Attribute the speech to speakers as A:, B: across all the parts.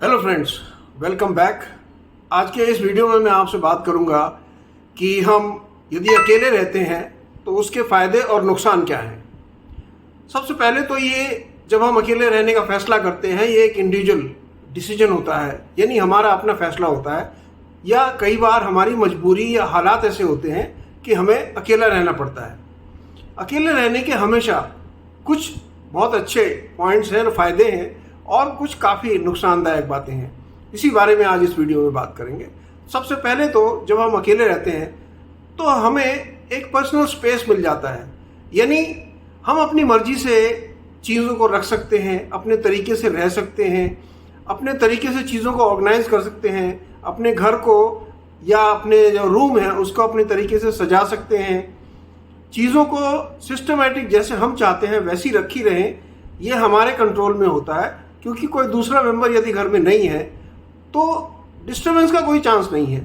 A: Hello friends, welcome back. आज के इस वीडियो में मैं आपसे बात करूंगा कि हम यदि अकेले रहते हैं तो उसके फ़ायदे और नुकसान क्या हैं। सबसे पहले तो ये, जब हम अकेले रहने का फैसला करते हैं, ये एक इंडिविजुअल डिसीजन होता है, यानी हमारा अपना फैसला होता है। या कई बार हमारी मजबूरी या हालात ऐसे होते हैं कि हमें अकेला रहना पड़ता है। अकेले रहने के हमेशा कुछ बहुत अच्छे पॉइंट्स हैं, फ़ायदे हैं, और कुछ काफ़ी नुकसानदायक बातें हैं। इसी बारे में आज इस वीडियो में बात करेंगे। सबसे पहले तो जब हम अकेले रहते हैं तो हमें एक पर्सनल स्पेस मिल जाता है, यानी हम अपनी मर्जी से चीज़ों को रख सकते हैं, अपने तरीके से रह सकते हैं, अपने तरीके से चीज़ों को ऑर्गेनाइज कर सकते हैं, अपने घर को या अपने जो रूम है उसको अपने तरीके से सजा सकते हैं। चीज़ों को सिस्टमेटिक जैसे हम चाहते हैं वैसी रखी रहें, ये हमारे कंट्रोल में होता है। क्योंकि कोई दूसरा मेंबर यदि घर में नहीं है तो डिस्टर्बेंस का कोई चांस नहीं है।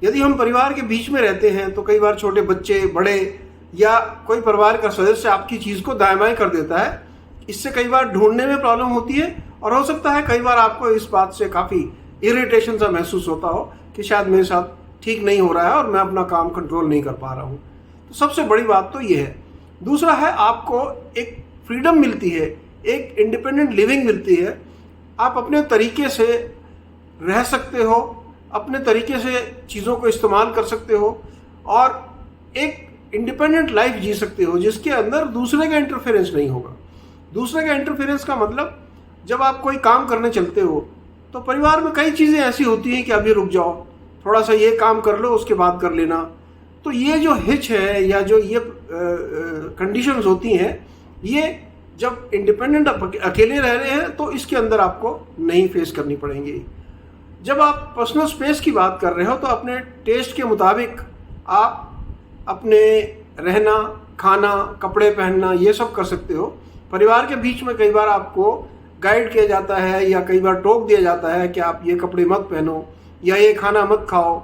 A: यदि हम परिवार के बीच में रहते हैं तो कई बार छोटे बच्चे, बड़े या कोई परिवार का सदस्य आपकी चीज़ को दाएं बाएं कर देता है। इससे कई बार ढूंढने में प्रॉब्लम होती है, और हो सकता है कई बार आपको इस बात से काफ़ी इरिटेशन सा महसूस होता हो कि शायद मेरे साथ ठीक नहीं हो रहा है और मैं अपना काम कंट्रोल नहीं कर पा रहा हूँ। तो सबसे बड़ी बात तो ये है। दूसरा है, आपको एक फ्रीडम मिलती है, एक इंडिपेंडेंट लिविंग मिलती है। आप अपने तरीके से रह सकते हो, अपने तरीके से चीज़ों को इस्तेमाल कर सकते हो, और एक इंडिपेंडेंट लाइफ जी सकते हो जिसके अंदर दूसरे का इंटरफेरेंस नहीं होगा। दूसरे का इंटरफेरेंस का मतलब, जब आप कोई काम करने चलते हो तो परिवार में कई चीज़ें ऐसी होती हैं कि अभी रुक जाओ, थोड़ा सा ये काम कर लो, उसके बाद कर लेना। तो ये जो हिच है या जो ये कंडीशंस होती हैं, ये जब इंडिपेंडेंट अकेले रह रहे हैं तो इसके अंदर आपको नहीं फेस करनी पड़ेंगी। जब आप पर्सनल स्पेस की बात कर रहे हो तो अपने टेस्ट के मुताबिक आप अपने रहना, खाना, कपड़े पहनना, ये सब कर सकते हो। परिवार के बीच में कई बार आपको गाइड किया जाता है या कई बार टोक दिया जाता है कि आप ये कपड़े मत पहनो या ये खाना मत खाओ।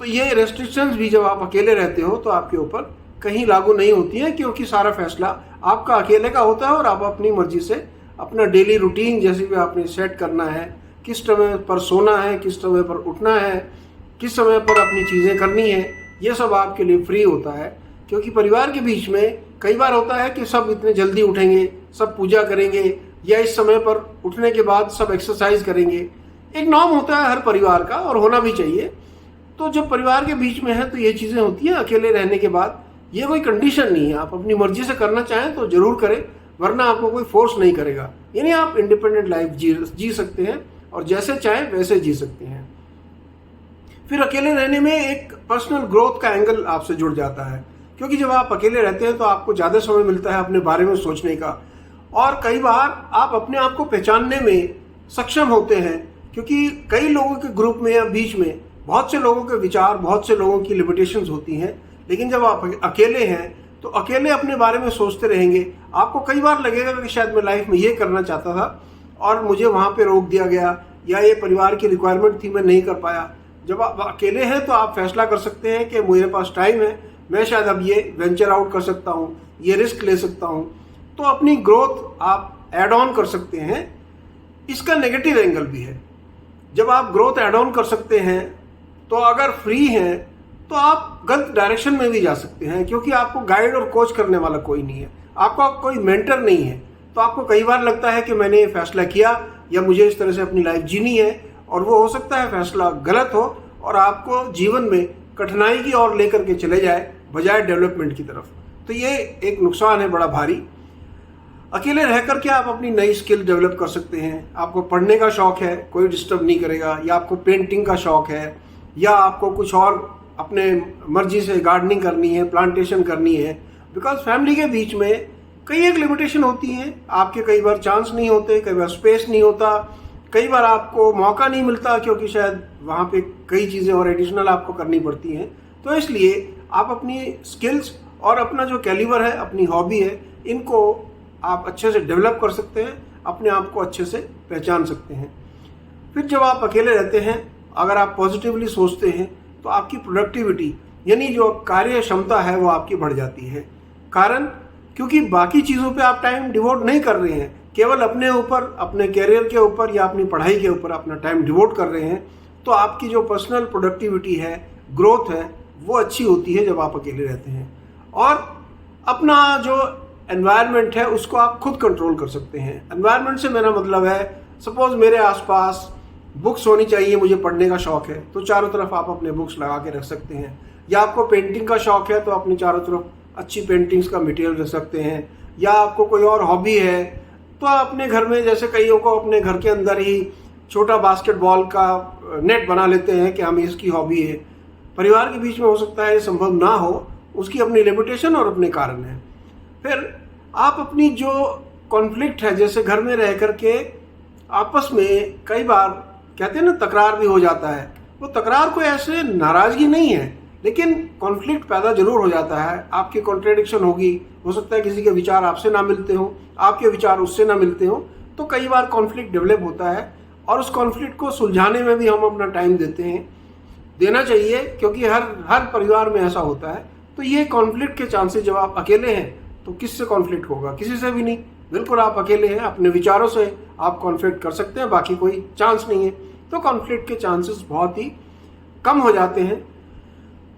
A: तो ये रेस्ट्रिक्शंस भी जब आप अकेले रहते हो तो आपके ऊपर कहीं लागू नहीं होती है, क्योंकि सारा फैसला आपका अकेले का होता है और आप अपनी मर्जी से अपना डेली रूटीन जैसे भी आपने सेट करना है, किस समय पर सोना है, किस समय पर उठना है, किस समय पर अपनी चीज़ें करनी है, ये सब आपके लिए फ्री होता है। क्योंकि परिवार के बीच में कई बार होता है कि सब इतने जल्दी उठेंगे, सब पूजा करेंगे, या इस समय पर उठने के बाद सब एक्सरसाइज करेंगे। एक नॉर्म होता है हर परिवार का, और होना भी चाहिए। तो जब परिवार के बीच में है तो ये चीज़ें होती हैं। अकेले रहने के बाद ये कोई कंडीशन नहीं है, आप अपनी मर्जी से करना चाहें तो जरूर करें, वरना आपको कोई फोर्स नहीं करेगा। यानी आप इंडिपेंडेंट लाइफ जी सकते हैं और जैसे चाहें वैसे जी सकते हैं। फिर अकेले रहने में एक पर्सनल ग्रोथ का एंगल आपसे जुड़ जाता है, क्योंकि जब आप अकेले रहते हैं तो आपको ज़्यादा समय मिलता है अपने बारे में सोचने का, और कई बार आप अपने आप को पहचानने में सक्षम होते हैं। क्योंकि कई लोगों के ग्रुप में या बीच में बहुत से लोगों के विचार, बहुत से लोगों की लिमिटेशंस होती हैं। लेकिन जब आप अकेले हैं तो अकेले अपने बारे में सोचते रहेंगे। आपको कई बार लगेगा कि शायद मैं लाइफ में ये करना चाहता था और मुझे वहाँ पे रोक दिया गया, या ये परिवार की रिक्वायरमेंट थी, मैं नहीं कर पाया। जब आप अकेले हैं तो आप फैसला कर सकते हैं कि मेरे पास टाइम है, मैं शायद अब ये वेंचर आउट कर सकता हूँ, ये रिस्क ले सकता हूँ। तो अपनी ग्रोथ आप ऐड ऑन कर सकते हैं। इसका नेगेटिव एंगल भी है। जब आप ग्रोथ ऐड ऑन कर सकते हैं तो अगर फ्री हैं तो आप गलत डायरेक्शन में भी जा सकते हैं, क्योंकि आपको गाइड और कोच करने वाला कोई नहीं है, आपका कोई मेंटर नहीं है। तो आपको कई बार लगता है कि मैंने ये फैसला किया या मुझे इस तरह से अपनी लाइफ जीनी है, और वो हो सकता है फैसला गलत हो और आपको जीवन में कठिनाई की ओर लेकर के चले जाए बजाय डेवलपमेंट की तरफ। तो ये एक नुकसान है बड़ा भारी। अकेले रहकर के आप अपनी नई स्किल डेवलप कर सकते हैं। आपको पढ़ने का शौक है, कोई डिस्टर्ब नहीं करेगा, या आपको पेंटिंग का शौक है, या आपको कुछ और अपने मर्जी से गार्डनिंग करनी है, प्लांटेशन करनी है। बिकॉज फैमिली के बीच में कई एक लिमिटेशन होती हैं। आपके कई बार चांस नहीं होते, कई बार स्पेस नहीं होता, कई बार आपको मौका नहीं मिलता, क्योंकि शायद वहाँ पे कई चीज़ें और एडिशनल आपको करनी पड़ती हैं। तो इसलिए आप अपनी स्किल्स और अपना जो कैलिबर है, अपनी हॉबी है, इनको आप अच्छे से डेवलप कर सकते हैं, अपने आप को अच्छे से पहचान सकते हैं। फिर जब आप अकेले रहते हैं, अगर आप पॉजिटिवली सोचते हैं तो आपकी प्रोडक्टिविटी यानी जो कार्य क्षमता है वो आपकी बढ़ जाती है। कारण क्योंकि बाकी चीज़ों पे आप टाइम डिवोट नहीं कर रहे हैं, केवल अपने ऊपर, अपने कैरियर के ऊपर या अपनी पढ़ाई के ऊपर अपना टाइम डिवोट कर रहे हैं, तो आपकी जो पर्सनल प्रोडक्टिविटी है, ग्रोथ है, वो अच्छी होती है जब आप अकेले रहते हैं। और अपना जो एनवायरनमेंट है उसको आप खुद कंट्रोल कर सकते हैं। एनवायरनमेंट से मेरा मतलब है, सपोज मेरे आसपास बुक्स होनी चाहिए, मुझे पढ़ने का शौक है तो चारों तरफ आप अपने बुक्स लगा के रख सकते हैं। या आपको पेंटिंग का शौक है तो अपने चारों तरफ अच्छी पेंटिंग्स का मटेरियल रख सकते हैं। या आपको कोई और हॉबी है तो अपने घर में, जैसे कईयों को अपने घर के अंदर ही छोटा बास्केटबॉल का नेट बना लेते हैं कि हमें इसकी हॉबी है। परिवार के बीच में हो सकता है ये संभव ना हो, उसकी अपनी लिमिटेशन और अपने कारण है। फिर आप अपनी जो कॉन्फ्लिक्ट है, जैसे घर में रह करके आपस में कई बार कहते हैं ना तकरार भी हो जाता है, वो तकरार कोई ऐसे नाराज़गी नहीं है, लेकिन कॉन्फ्लिक्ट पैदा जरूर हो जाता है। आपकी कॉन्ट्रेडिक्शन होगी, हो सकता है किसी के विचार आपसे ना मिलते हो, आपके विचार उससे ना मिलते हो, तो कई बार कॉन्फ्लिक्ट डेवलप होता है। और उस कॉन्फ्लिक्ट को सुलझाने में भी हम अपना टाइम देना चाहिए, क्योंकि हर परिवार में ऐसा होता है। तो ये कॉन्फ्लिक्ट के चांसेस, जब आप अकेले हैं तो किससे कॉन्फ्लिक्ट होगा? किसी से भी नहीं। बिल्कुल आप अकेले हैं, अपने विचारों से आप कॉन्फ्लिक्ट कर सकते हैं, बाकी कोई चांस नहीं है। तो कॉन्फ्लिक्ट के चांसेस बहुत ही कम हो जाते हैं।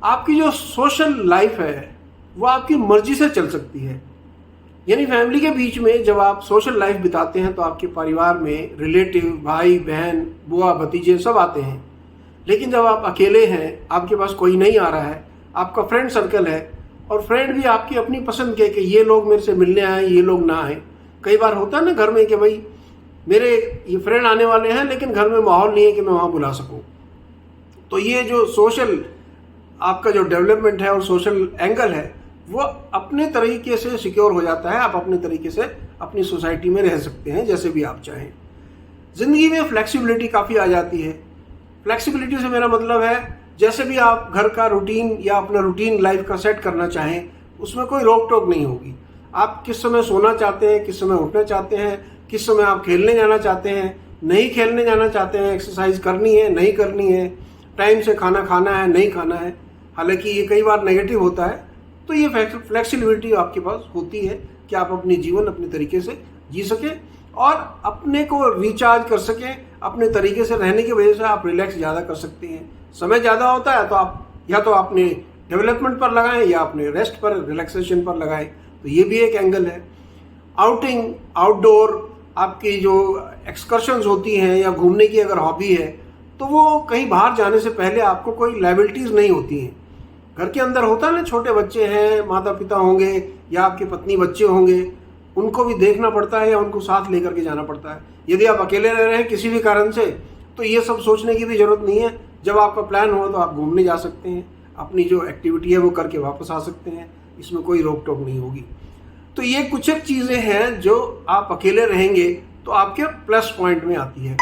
A: आपकी जो सोशल लाइफ है वो आपकी मर्जी से चल सकती है। यानी फैमिली के बीच में जब आप सोशल लाइफ बिताते हैं तो आपके परिवार में रिलेटिव, भाई बहन, बुआ भतीजे सब आते हैं। लेकिन जब आप अकेले हैं, आपके पास कोई नहीं आ रहा है, आपका फ्रेंड सर्कल है, और फ्रेंड भी आपकी अपनी पसंद के कि ये लोग मेरे से मिलने आए, ये लोग ना आए। कई बार होता है ना घर में कि भाई मेरे ये फ्रेंड आने वाले हैं लेकिन घर में माहौल नहीं है कि मैं वहाँ बुला सकूँ। तो ये जो सोशल आपका जो डेवलपमेंट है और सोशल एंगल है वो अपने तरीके से सिक्योर हो जाता है। आप अपने तरीके से अपनी सोसाइटी में रह सकते हैं जैसे भी आप चाहें। ज़िंदगी में फ्लेक्सिबिलिटी काफ़ी आ जाती है। फ्लेक्सिबिलिटी से मेरा मतलब है, जैसे भी आप घर का रूटीन या अपना रूटीन लाइफ का सेट करना चाहें, उसमें कोई रोक टोक नहीं होगी। आप किस समय सोना चाहते हैं, किस समय उठना चाहते हैं, किस समय आप खेलने जाना चाहते हैं, नहीं खेलने जाना चाहते हैं, एक्सरसाइज करनी है नहीं करनी है, टाइम से खाना खाना है नहीं खाना है। हालांकि ये कई बार नेगेटिव होता है। तो ये फ्लेक्सिबिलिटी आपके पास होती है कि आप अपनी जीवन अपने तरीके से जी सकें और अपने को रिचार्ज कर सकें। अपने तरीके से रहने की वजह से आप रिलैक्स ज़्यादा कर सकते हैं। समय ज़्यादा होता है तो आप या तो अपने डेवलपमेंट पर लगाएं या अपने रेस्ट पर, रिलैक्सेशन पर लगाएं। तो ये भी एक एंगल है। आउटिंग, आउटडोर आपकी जो एक्सकर्शंस होती हैं या घूमने की अगर हॉबी है तो वो कहीं बाहर जाने से पहले आपको कोई लायबिलिटीज़ नहीं होती हैं। घर के अंदर होता है ना, छोटे बच्चे हैं, माता पिता होंगे या आपकी पत्नी बच्चे होंगे, उनको भी देखना पड़ता है या उनको साथ लेकर के जाना पड़ता है। यदि आप अकेले रह रहे हैं किसी भी कारण से तो ये सब सोचने की भी ज़रूरत नहीं है। जब आपका प्लान हो तो आप घूमने जा सकते हैं, अपनी जो एक्टिविटी है वो करके वापस आ सकते हैं, इसमें कोई रोक टोक नहीं होगी। तो ये कुछ एक चीज़ें हैं जो आप अकेले रहेंगे तो आपके प्लस पॉइंट में आती है।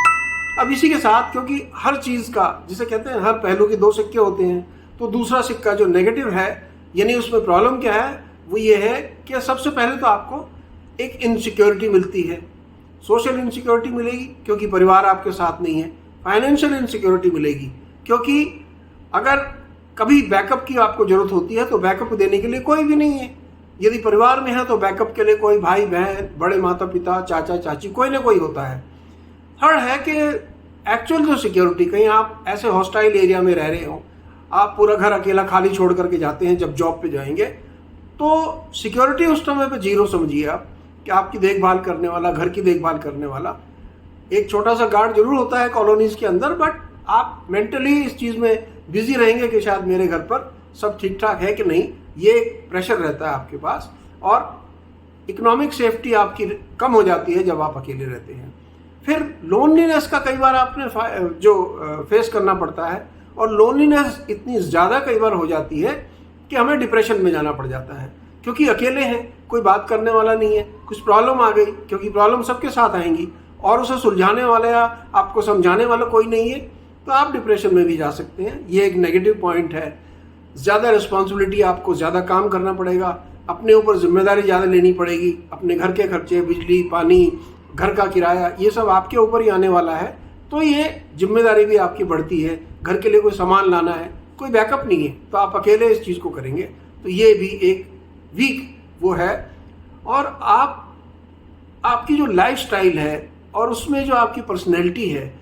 A: अब इसी के साथ, क्योंकि हर चीज़ का, जिसे कहते हैं हर पहलू के दो सिक्के होते हैं, तो दूसरा सिक्का जो नेगेटिव है, यानी उसमें प्रॉब्लम क्या है, वो ये है कि सबसे पहले तो आपको एक इनसिक्योरिटी मिलती है। सोशल इनसिक्योरिटी मिलेगी क्योंकि परिवार आपके साथ नहीं है। फाइनेंशियल इनसिक्योरिटी मिलेगी क्योंकि अगर कभी बैकअप की आपको ज़रूरत होती है तो बैकअप देने के लिए कोई भी नहीं है। यदि परिवार में है तो बैकअप के लिए कोई भाई बहन, बड़े माता पिता, चाचा चाची, कोई ना कोई होता है। थर्ड है कि एक्चुअल जो सिक्योरिटी, कहीं आप ऐसे हॉस्टाइल एरिया में रह रहे हो, आप पूरा घर अकेला खाली छोड़ करके जाते हैं जब जॉब पे जाएंगे, तो सिक्योरिटी उस समय पे जीरो समझिए आप, कि आपकी देखभाल करने वाला, घर की देखभाल करने वाला एक छोटा सा गार्ड जरूर होता है कॉलोनीज के अंदर, बट आप मेंटली इस चीज़ में बिजी रहेंगे कि शायद मेरे घर पर सब ठीक ठाक है कि नहीं। ये एक प्रेशर रहता है आपके पास और इकोनॉमिक सेफ्टी आपकी कम हो जाती है जब आप अकेले रहते हैं। फिर लोनलीनेस का कई बार आपने जो फेस करना पड़ता है, और लोनलीनेस इतनी ज़्यादा कई बार हो जाती है कि हमें डिप्रेशन में जाना पड़ जाता है, क्योंकि अकेले हैं, कोई बात करने वाला नहीं है। कुछ प्रॉब्लम आ गई, क्योंकि प्रॉब्लम सबके साथ आएंगी और उसे सुलझाने वाला या आपको समझाने वाला कोई नहीं है, तो आप डिप्रेशन में भी जा सकते हैं। ये एक नेगेटिव पॉइंट है। ज़्यादा रिस्पॉन्सिबिलिटी, आपको ज़्यादा काम करना पड़ेगा, अपने ऊपर जिम्मेदारी ज़्यादा लेनी पड़ेगी। अपने घर के खर्चे, बिजली पानी, घर का किराया, ये सब आपके ऊपर ही आने वाला है, तो ये जिम्मेदारी भी आपकी बढ़ती है। घर के लिए कोई सामान लाना है, कोई बैकअप नहीं है, तो आप अकेले इस चीज़ को करेंगे, तो ये भी एक वीक वो है। और आपकी जो लाइफस्टाइल है और उसमें जो आपकी पर्सनैलिटी है,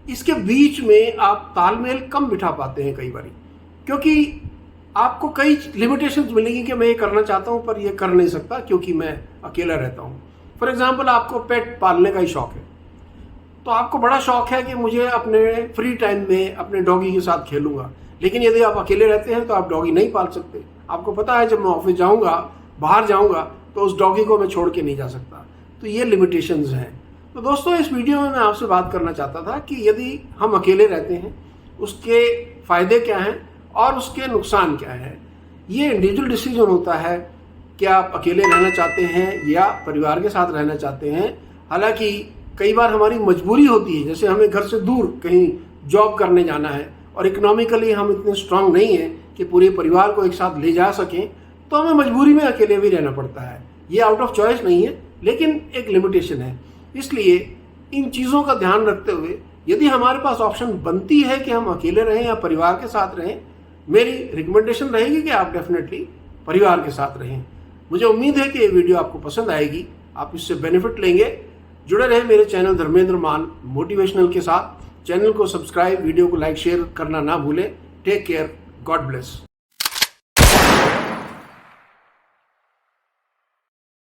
A: इसके बीच में आप तालमेल कम बिठा पाते हैं कई बार, क्योंकि आपको कई लिमिटेशंस मिलेंगी कि मैं ये करना चाहता हूँ पर ये कर नहीं सकता क्योंकि मैं अकेला रहता हूँ। फॉर एग्जाम्पल, आपको पेट पालने का ही शौक है, तो आपको बड़ा शौक है कि मुझे अपने फ्री टाइम में अपने डॉगी के साथ खेलूंगा, लेकिन यदि आप अकेले रहते हैं तो आप डॉगी नहीं पाल सकते। आपको पता है जब मैं ऑफिस जाऊंगा, बाहर जाऊंगा, तो उस डॉगी को मैं छोड़ के नहीं जा सकता। तो ये लिमिटेशंस हैं। तो दोस्तों, इस वीडियो में मैं आपसे बात करना चाहता था कि यदि हम अकेले रहते हैं उसके फायदे क्या हैं और उसके नुकसान क्या हैं। ये इंडिविजुअल डिसीजन होता है कि आप अकेले रहना चाहते हैं या परिवार के साथ रहना चाहते हैं। हालांकि कई बार हमारी मजबूरी होती है, जैसे हमें घर से दूर कहीं जॉब करने जाना है और इकोनॉमिकली हम इतने स्ट्रांग नहीं हैं कि पूरे परिवार को एक साथ ले जा सकें, तो हमें मजबूरी में अकेले भी रहना पड़ता है। ये आउट ऑफ चॉइस नहीं है, लेकिन एक लिमिटेशन है। इसलिए इन चीज़ों का ध्यान रखते हुए यदि हमारे पास ऑप्शन बनती है कि हम अकेले रहें या परिवार के साथ रहें, मेरी रिकमेंडेशन रहेगी कि आप डेफिनेटली परिवार के साथ रहें। मुझे उम्मीद है कि ये वीडियो आपको पसंद आएगी, आप इससे बेनिफिट लेंगे। जुड़े रहें मेरे चैनल धर्मेंद्र मान मोटिवेशनल के साथ। चैनल को सब्सक्राइब, वीडियो को लाइक शेयर करना ना भूलें। Take care, god bless.